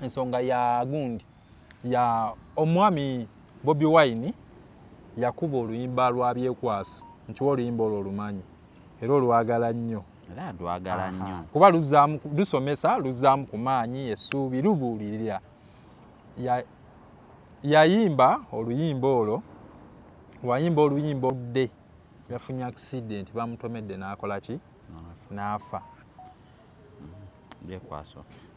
ensonga ya gundi ya omwami Bobi Wine yakuba oluyimba lwa byekwaso nkiwa oluyimba olwo olumanyi era olwagala nnyo era lwagala nnyo kuba lusomesa luzaamu ku maanyi essuubi lubuulirira yayimba oluyimba olwo wayimba oluyimba oludde yafunye accident bamutomedde n'akola ki n'afa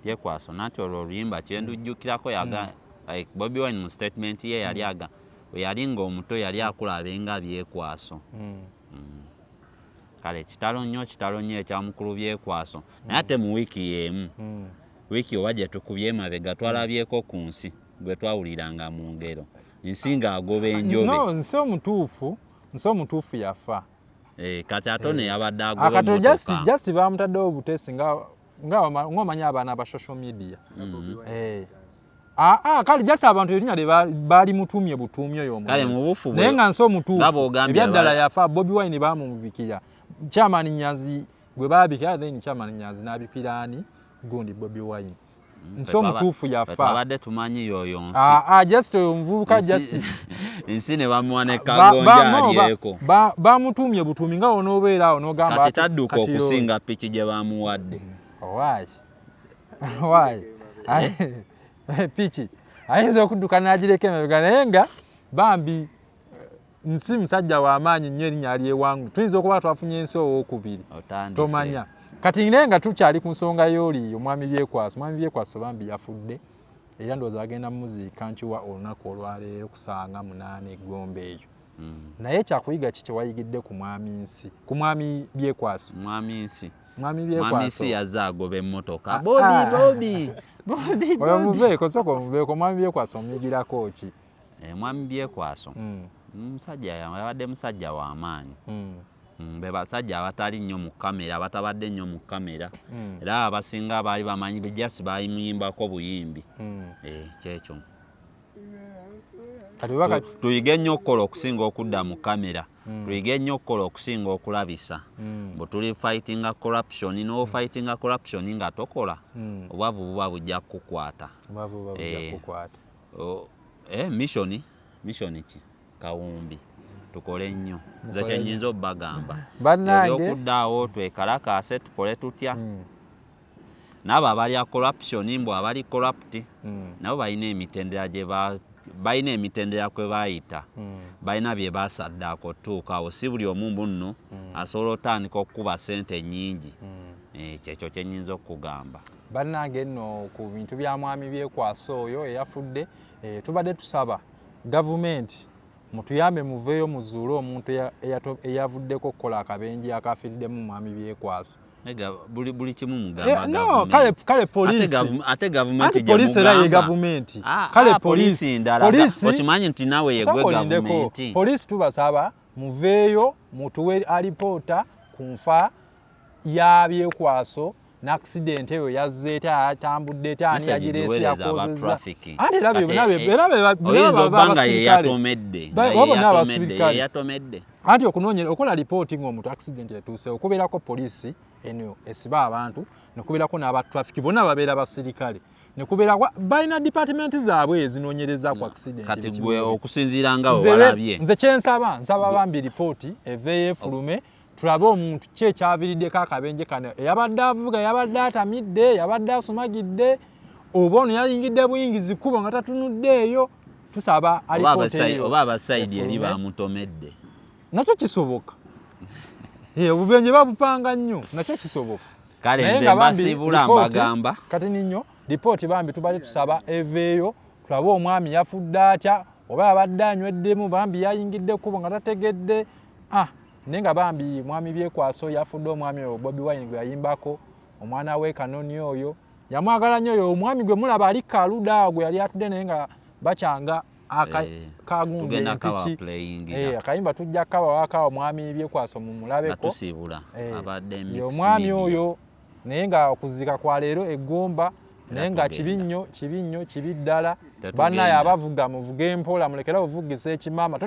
byekwaso nati olwo oluyimba kyendujjukirako like Bobi Wine mu statement ye yali aga yali ng'omuto yali akulabenga byekwaso kale kitalo nnyo ekyamukulu byekwaso naye ate mu wiiki y'emu wiiki oba gye tukubye emabega twalabyeko ku nsi gwe twawuliranga mu ngero nsi ng'agoba enjobe no nsi omutuufu yafa kati ate ne yabadde agoba emmotoka just bamutaddewo obutesi ng'omanyi abaana ba social media kale jasi abantu erinnya baali mutumye butumye oyo omulenzi naye nga nsi omutuufu ebyaddala yafa Bobi Wine bamumubikira Chairman Nyanzi gwe baabikira then Chairman Nyanzi n'abikira ani gundi Bobi Wine nsi omutuufu yafa twabadde tumanyi yoyo nsi just omuvubuka just nsi ne bamuwa ne kagonja alyeko bamutumye butumi nga onoobeera awo n'ogamba kati tadduka okusinga piki gye bamuwadde why piki ayinza okudduka n'agireka emabega naye nga bambi nsi musajja w'amaanyi nnyo erinnya lyewangu tuyinza okuba twafunye ensi owookubiri tomanya kati naye nga tukyali ku nsonga y'oli omwami byekwaso bambi yafudde era ndowooza agenda muziika nkiwa olunaku olwaleero ku ssaawa 8 eggomba eyo naye kyakuyiga ki kyewayigidde ku mwami byekwaso mwami nsi yazze agoba emmotoka Bobi oyo muveeko soko muveeko mwami byekwaso omuyigirako ki mwami byekwaso musajja yabadde musajja w'amaanyi be basajja abatali nnyo mu kamera batabadde nnyo mu kamera era abasinga baali bamanyi bejasi bayimuyimbako buyimbi kyekyo tuyige nnyo okukola okusinga okudda mu kamera tuyige nnyo okukola okusinga okulabisa bwe tuli fightinga corruption no fightinga corruption nga tokola obwavu buba bujja kukukwata mission ki kawumbi tukole nnyo nze kyenyinza obbagamba ebyokuddaawo twekalakaase tukole tutya nabo abalya corruption mbw abali corrupt nabo balina emitendera kwe baayita balina bye basaddaako otuukawo si buli omu nno asobola otandika okukuba ssente nnyingi kyekyo kyenyinza okugamba bannange nno ku bintu bya mwami byekwaso oyo eyafudde tubadde tusaba gavumenti mutuyambe muveeyo muzuule omuntu eyavuddeko okukola akabenje akafiiriddemu mwami byekwaso buli kimu mugamba kale polisi ate gavumenti polisi era ye gavumenti kale polisi ndala okimanyi nti nawe yegwe gavumenti polisi tubasaba muveeyo mutuwe alipoota ku nfa ya byekwaso n'accident eyo yazze atambudde ani yagireese yakozeza ate yatomedde anti okunoonyera okola lipooti ng'omuntu accident etuuse okubeerako polisi eno esiba abantu nekubeerako n'abatrafiki bonna babeera basirikale nekubeera balina department zaabwe ezinoonyereza ku accident kati gwe okusinziira nga walabye nze nsaba bambi lipooti eveeyo efulume tulabe omuntu ki ekyaviiriddeko akabenje kano eyabadde avuga yabadde atamidde yabadde asumagidde oba ono yayingidde buyingizi kkubo nga tatunuddeeyo tusaba oba abasayidi eri bamutomedde nakyo kisoboka obubenje babupanga nnyo nakyo kisoboka kale nze mbasibula mbagamba kati ninyo lipooti bambi tubale tusaba eveeyo tulabe omwami yafudde atya oba yabadde anyweddemu bambi yayingidde kkubo nga tategedde nenga bambi mwami byekwaso yafudde omwami oyo Bobi Wine gwe yayimbako omwana we Kanoni oyo yamwagala nnyo oyo omwami gwe mulaba ali kaluda gwe yali atudde naye nga bakyanga kagunde empiki akayimba tujja kawawaka omwami byekwaso mumulabeko omwami oyo naye nga okuzika kwa leero eggomba naye nga kibi ddala bannaye abavuga muvuga empola mulekera ovugisa ekimama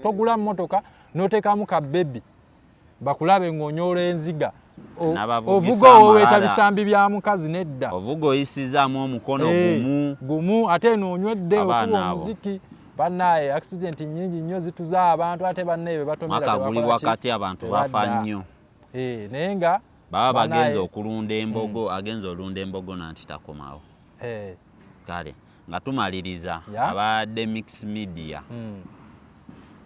togula mmotoka n'oteekamu ka bebi bakulabe ng'onyoola enziga ovuga oweeta bisambi bya mukazi nedda ovuga oyisizaamu omukono gumu ate eno onywedde okuba omuziki bannaye accident nyingi nnyo zituza abantu ate bannaye be batomera maka guli wakati abantu bafa nnyo naye nga baba bagenza okulunda embogo agenza olunda embogo nanti takomawo kale nga tumaliriza abadde mix media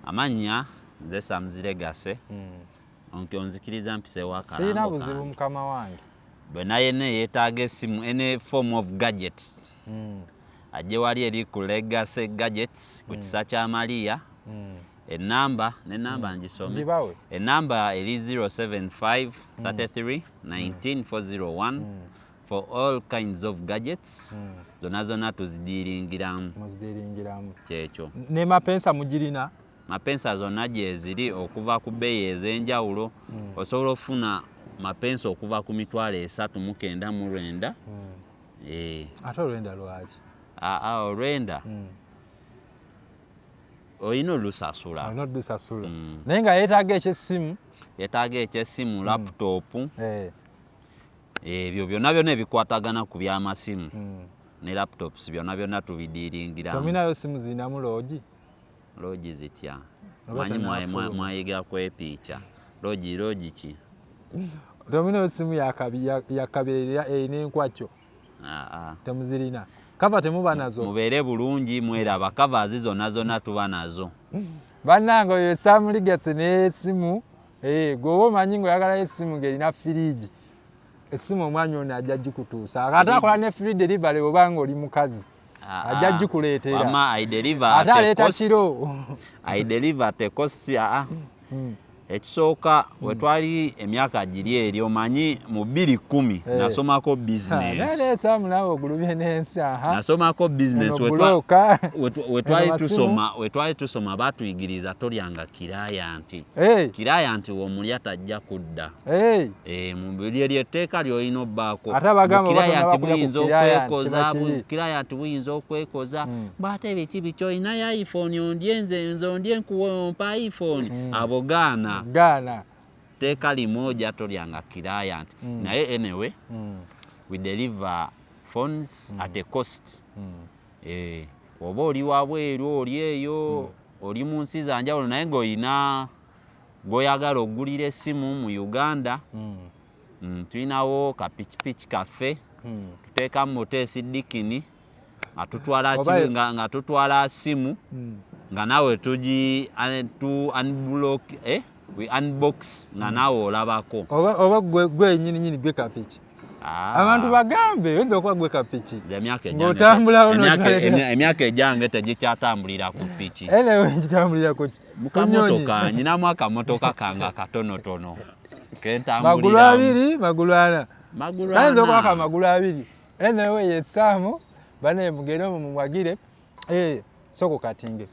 amanya nze Samziregase onzikiriza mpisewo akalambo sina buzibu mukama wange bwe naye ne yeetaaga essimu any form of gadgets ajje wali eri ku Legacy Gadgets ku kisa kya Maria enamba ngisome enamba eri 075 33 19 401 for all kinds of gadgets zona tuzidiringiramu kyekyo ne mapensa mugirina mapensa zonna gyeziri okuva ku bbeeyi ez'enjawulo osobola ofuna mapensa okuva ku mitwalo 399 ate olwenda lwaki olwenda olina olusasula naye nga yeetaaga ekyessimu laputopu ebyo byonna ebikwatagana ku by'amasimu ne laputopusi byonna tubidiringiramu tominayo simu zirinamu loogi zitya manyi mwayiga kwepiica loogi ki tominayo simu yakabirira erina enkwacyo temuzirina kava temuba nazo mubeere bulungi mweraba kavazi zonna tuba nazo bannange oyo Samziregase n'essimu gwoba omanyi ng'oyagalayo essimu ng'erina firiigi essimu omwanya ono ajja gikutuusa ate akola ne free delivery obanga oli mukazi ajja gikuleetera ate aleeta kiro aideliver te cost ekisooka wetwali emyaka giri eri omanyi mu 2010 nasomako business nawe ogulubye n'ensi nasomako business wetwali tusoma batuyigiriza tolyanga kirayanti womulya tajja kudda lye tteeka lyolina obbaako kirayanti buyinza okwekoza bwate biki bikyolinayo iphone ondye nze ondye nkuwompa iphone abo gaana teka limoja tolyanga client naye anyway we deliver phones at a cost oba oli wabweru oli eyo oli mu nsi zanjawulo naye ng'olina gw'oyagala oggulira essimu mu Uganda tulinawo kapikipiki kaffe tuteekamu moteesi dikini nga tutwala simu nga nawe tugi unblock we unbox nga nawe olabako oba gwe nyini gwe kapiki abantu bagambe oyinza okuba gwe kapiki ng'otambulawo emyaka ejange tegikyatambulira ku piki gitambulira ku mukamotoka nyinamu akamotoka kange akatonotono magulu 2 magulu 4 kayinza okuba ka magulu 2 enewe yesaamu bane mugere omumwagire soko katinge